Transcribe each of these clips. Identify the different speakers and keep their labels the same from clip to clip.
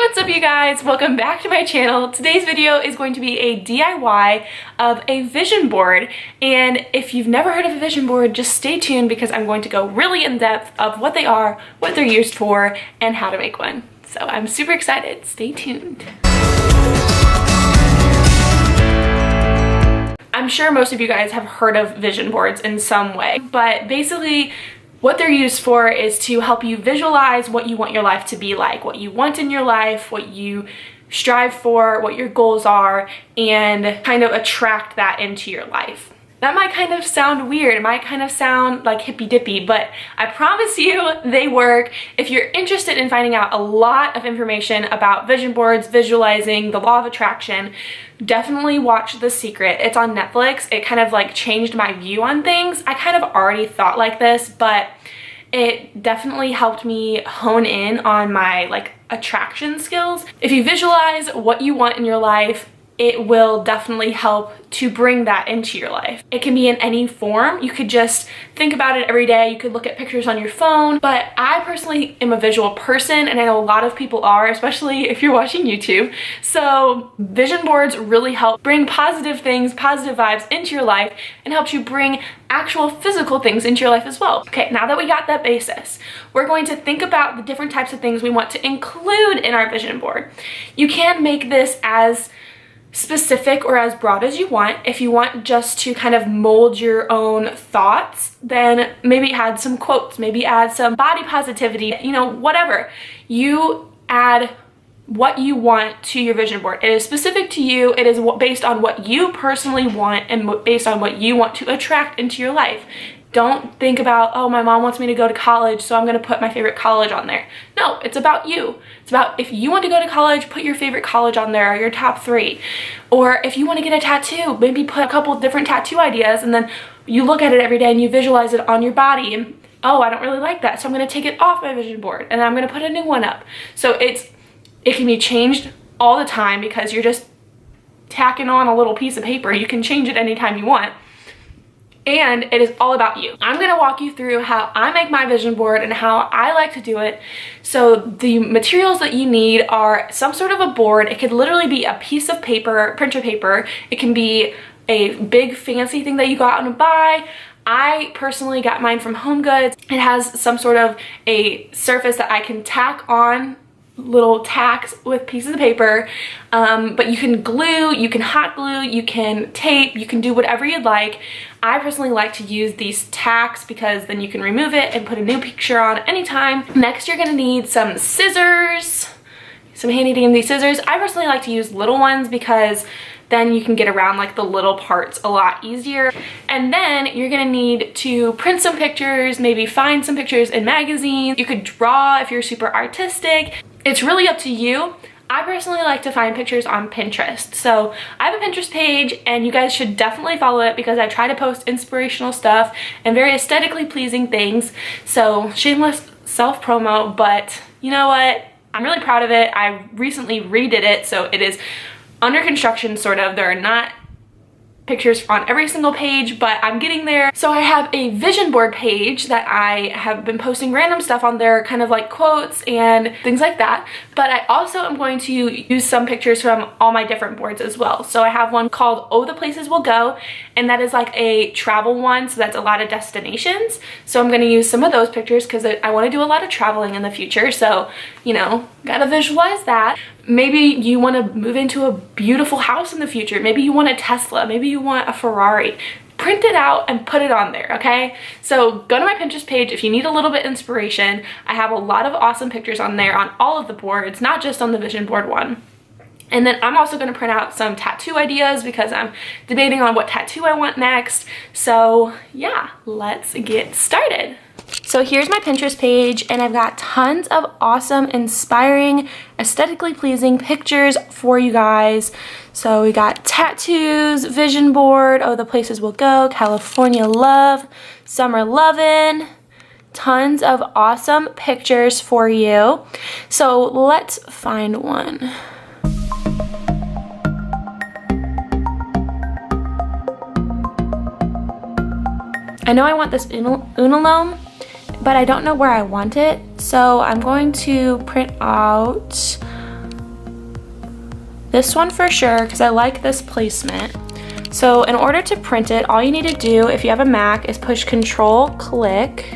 Speaker 1: What's up you guys? Welcome back to my channel. Today's video is going to be a DIY of a vision board, and if you've never heard of a vision board, just stay tuned because I'm going to go really in depth of what they are, what they're used for, and how to make one. So I'm super excited. Stay tuned. I'm sure most of you guys have heard of vision boards in some way, but basically what they're used for is to help you visualize what you want your life to be like, what you want in your life, what you strive for, what your goals are, and kind of attract that into your life. That might kind of sound weird, it might kind of sound like hippy-dippy, but I promise you they work. If you're interested in finding out a lot of information about vision boards, visualizing, the law of attraction, definitely watch The Secret. It's on Netflix. It kind of like changed my view on things. I kind of already thought like this, but it definitely helped me hone in on my like attraction skills. If you visualize what you want in your life, it will definitely help to bring that into your life. It can be in any form. You could just think about it every day. You could look at pictures on your phone, but I personally am a visual person, and I know a lot of people are, especially if you're watching YouTube. So vision boards really help bring positive things, positive vibes into your life, and helps you bring actual physical things into your life as well. Okay, now that we got that basis, we're going to think about the different types of things we want to include in our vision board. You can make this as specific or as broad as you want. If you want just to kind of mold your own thoughts, then maybe add some quotes, maybe add some body positivity, you know, whatever. You add what you want to your vision board. It is specific to you. It is based on what you personally want and based on what you want to attract into your life. Don't think about, oh, my mom wants me to go to college, so I'm gonna put my favorite college on there. No, it's about you. It's about if you want to go to college, put your favorite college on there, or your top 3. Or if you want to get a tattoo, maybe put a couple different tattoo ideas, and then you look at it every day and you visualize it on your body, and oh, I don't really like that, so I'm gonna take it off my vision board, and I'm gonna put a new one up. So it can be changed all the time because you're just tacking on a little piece of paper. You can change it anytime you want. And it is all about you. I'm gonna walk you through how I make my vision board and how I like to do it. So the materials that you need are some sort of a board. It could literally be a piece of paper, printer paper. It can be a big fancy thing that you go out and buy. I personally got mine from Home Goods. It has some sort of a surface that I can tack on little tacks with pieces of paper, but you can glue, you can hot glue, you can tape, you can do whatever you'd like. I personally like to use these tacks because then you can remove it and put a new picture on anytime. Next, you're gonna need some scissors, some handy dandy scissors. I personally like to use little ones because then you can get around like the little parts a lot easier. And then you're gonna need to print some pictures, maybe find some pictures in magazines. You could draw if you're super artistic. It's really up to you. I personally like to find pictures on Pinterest. So I have a Pinterest page, and you guys should definitely follow it because I try to post inspirational stuff and very aesthetically pleasing things. So shameless self-promo, but you know what? I'm really proud of it. I recently redid it, so it is under construction, sort of. There are not pictures on every single page, but I'm getting there. So I have a vision board page that I have been posting random stuff on there, kind of like quotes and things like that. But I also am going to use some pictures from all my different boards as well. So I have one called Oh, the Places We'll Go, and that is like a travel one, so that's a lot of destinations. So I'm going to use some of those pictures because I want to do a lot of traveling in the future, so you know, gotta visualize that. Maybe you want to move into a beautiful house in the future. Maybe you want a Tesla. Maybe you want a Ferrari. Print it out and put it on there, okay? So go to my Pinterest page if you need a little bit of inspiration. I have a lot of awesome pictures on there on all of the boards, not just on the vision board one. And then I'm also going to print out some tattoo ideas because I'm debating on what tattoo I want next. So yeah, let's get started. So here's my Pinterest page, and I've got tons of awesome, inspiring, aesthetically pleasing pictures for you guys. So we got tattoos, vision board, Oh, the Places We'll Go, California Love, Summer Lovin', tons of awesome pictures for you. So let's find one. I know I want this unalome, but I don't know where I want it. So I'm going to print out This one for sure, because I like this placement. So in order to print it, all you need to do if you have a Mac is push Control-click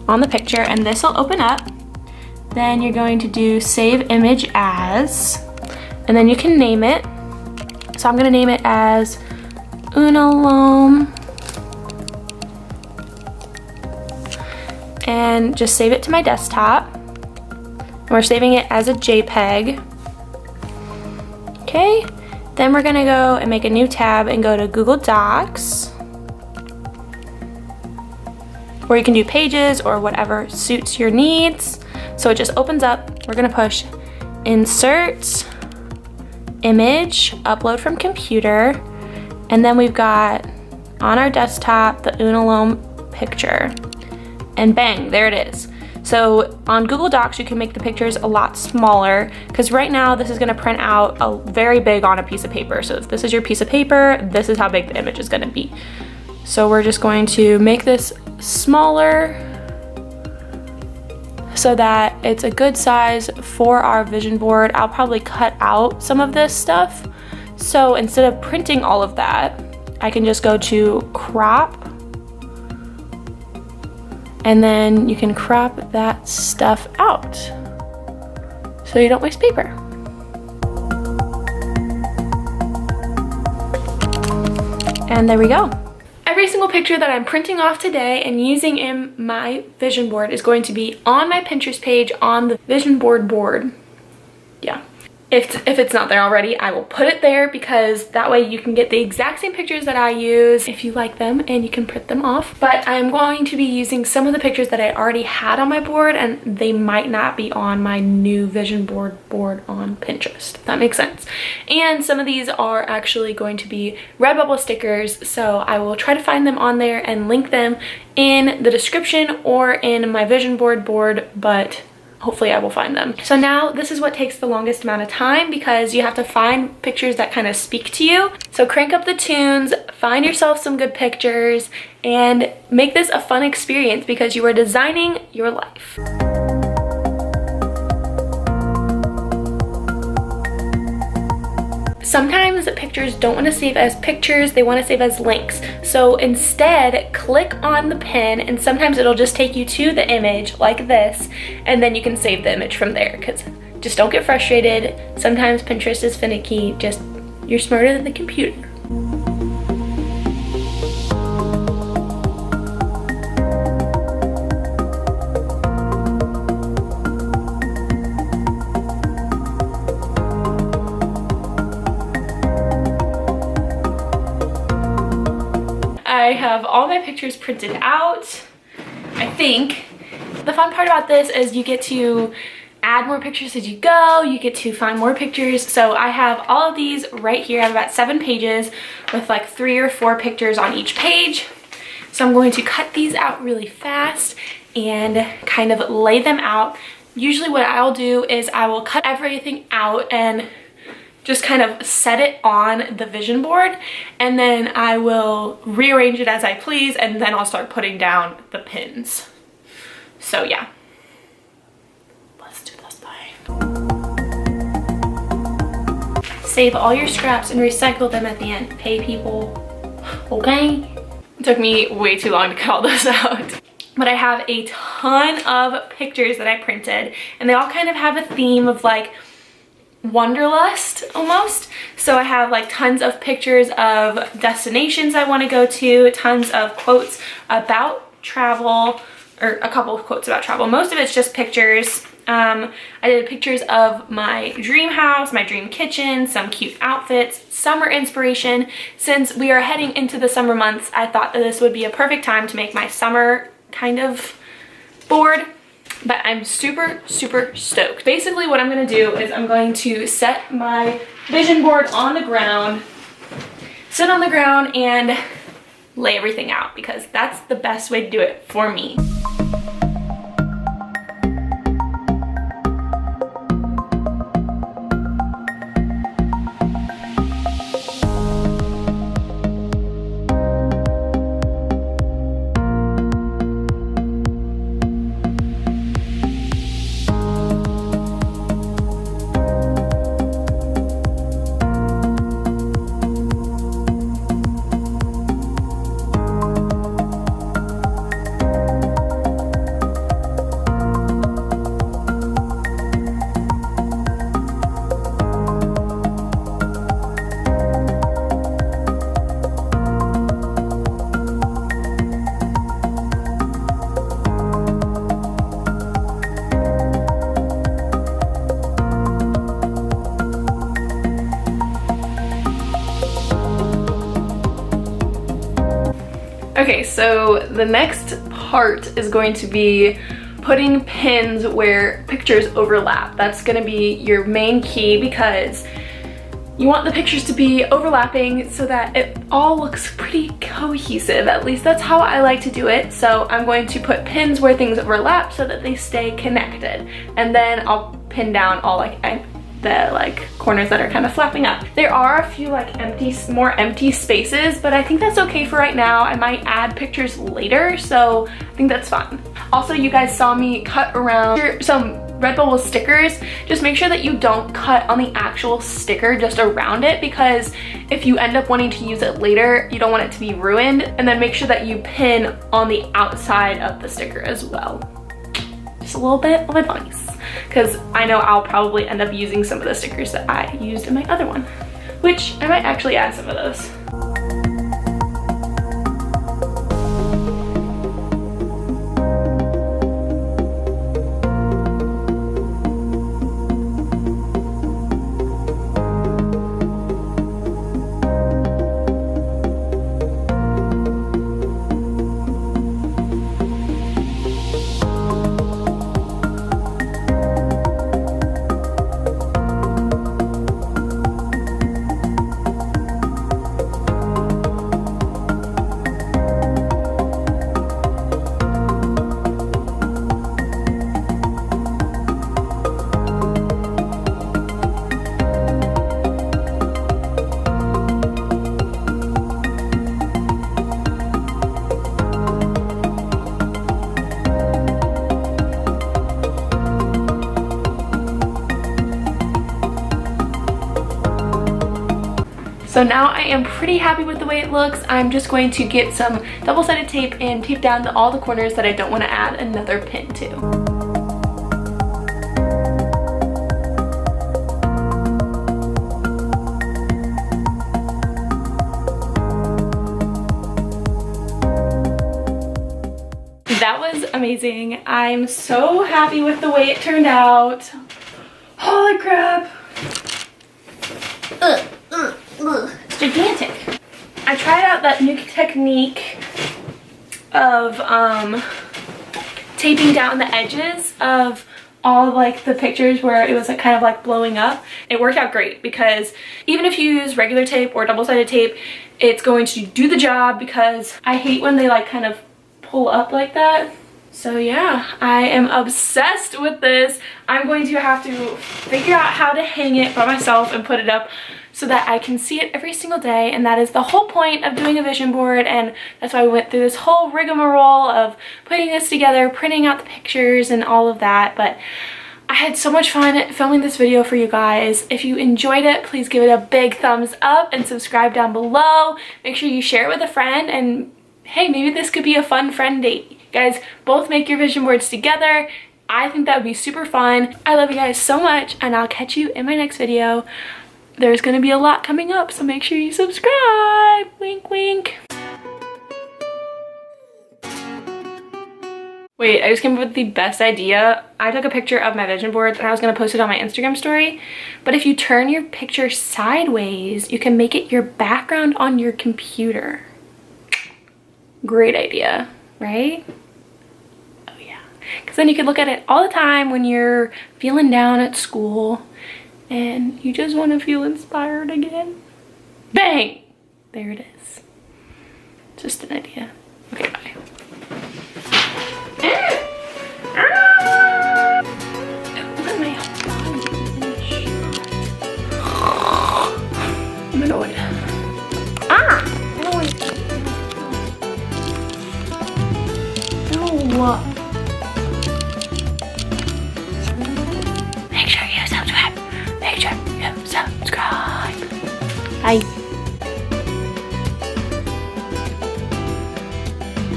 Speaker 1: on the picture, and this will open up. Then you're going to do Save Image As, and then you can name it. So I'm gonna name it as Unalome, and just save it to my desktop. And we're saving it as a JPEG. Okay, then we're gonna go and make a new tab and go to Google Docs, or you can do Pages or whatever suits your needs. So it just opens up. We're gonna push Insert, Image, Upload from Computer, and then we've got on our desktop the Unalome picture, and bang, there it is. So on Google Docs, you can make the pictures a lot smaller, because right now this is gonna print out very big on a piece of paper. So if this is your piece of paper, this is how big the image is gonna be. So we're just going to make this smaller so that it's a good size for our vision board. I'll probably cut out some of this stuff. So instead of printing all of that, I can just go to crop, and then you can crop that stuff out so you don't waste paper. And there we go. Every single picture that I'm printing off today and using in my vision board is going to be on my Pinterest page on the vision board. Yeah. If it's not there already, I will put it there, because that way you can get the exact same pictures that I use if you like them, and you can print them off. But I'm going to be using some of the pictures that I already had on my board, and they might not be on my new vision board on Pinterest, if that makes sense. And some of these are actually going to be Redbubble stickers, so I will try to find them on there and link them in the description or in my vision board, but hopefully I will find them. So now this is what takes the longest amount of time, because you have to find pictures that kind of speak to you. So crank up the tunes, find yourself some good pictures, and make this a fun experience, because you are designing your life. Sometimes pictures don't want to save as pictures, they want to save as links. So instead, click on the pin, and sometimes it'll just take you to the image like this, and then you can save the image from there, because just don't get frustrated. Sometimes Pinterest is finicky, just you're smarter than the computer. I have all my pictures printed out, I think. The fun part about this is you get to add more pictures as you go, you get to find more pictures. So I have all of these right here. I have about 7 pages with like 3 or 4 pictures on each page. So I'm going to cut these out really fast and kind of lay them out. Usually what I'll do is I will cut everything out and just kind of set it on the vision board, and then I will rearrange it as I please, and then I'll start putting down the pins. So yeah, let's do this thing. Save all your scraps and recycle them at the end. Pay people, okay? It took me way too long to cut all this out. But I have a ton of pictures that I printed, and they all kind of have a theme of like wanderlust almost. So I have like tons of pictures of destinations I want to go to, tons of quotes about travel, or a couple of quotes about travel. Most of it's just pictures. I did pictures of my dream house, my dream kitchen, some cute outfits, summer inspiration. Since we are heading into the summer months, I thought that this would be a perfect time to make my summer kind of board. But I'm super stoked. Basically what I'm gonna do is I'm going to set my vision board on the ground, sit on the ground and lay everything out, because that's the best way to do it for me. Okay, so the next part is going to be putting pins where pictures overlap. That's gonna be your main key because you want the pictures to be overlapping so that it all looks pretty cohesive. At least that's how I like to do it. So I'm going to put pins where things overlap so that they stay connected. And then I'll pin down all the corners that are kind of flapping up. There are a few more empty spaces, but I think that's okay for right now. I might add pictures later, so I think that's fun. Also, you guys saw me cut around some Redbubble stickers. Just make sure that you don't cut on the actual sticker, just around it, because if you end up wanting to use it later, you don't want it to be ruined. And then make sure that you pin on the outside of the sticker as well. Just a little bit of advice, because I know I'll probably end up using some of the stickers that I used in my other one, which I might actually add some of those. So now I am pretty happy with the way it looks. I'm just going to get some double-sided tape and tape down all the corners that I don't want to add another pin to. That was amazing. I'm so happy with the way it turned out. Holy crap. It's gigantic. I tried out that new technique of taping down the edges of all the pictures where it was kind of blowing up. It worked out great because even if you use regular tape or double-sided tape, it's going to do the job, because I hate when they kind of pull up like that. So yeah, I am obsessed with this. I'm going to have to figure out how to hang it by myself and put it up so that I can see it every single day, and that is the whole point of doing a vision board, and that's why we went through this whole rigmarole of putting this together, printing out the pictures and all of that. But I had so much fun filming this video for you guys. If you enjoyed it, please give it a big thumbs up and subscribe down below. Make sure you share it with a friend, and hey, maybe this could be a fun friend date. You guys both make your vision boards together. I think that would be super fun. I love you guys so much, and I'll catch you in my next video. There's gonna be a lot coming up, so make sure you subscribe. Wink, wink. Wait, I just came up with the best idea. I took a picture of my vision boards and I was gonna post it on my Instagram story. But if you turn your picture sideways, you can make it your background on your computer. Great idea, right? Oh yeah. Because then you can look at it all the time when you're feeling down at school and you just want to feel inspired again. Bang! There it is. Just an idea. Okay, bye. Look at my whole body in shot. I'm annoyed. Ah! No. Make sure you subscribe. Make sure you subscribe. Bye.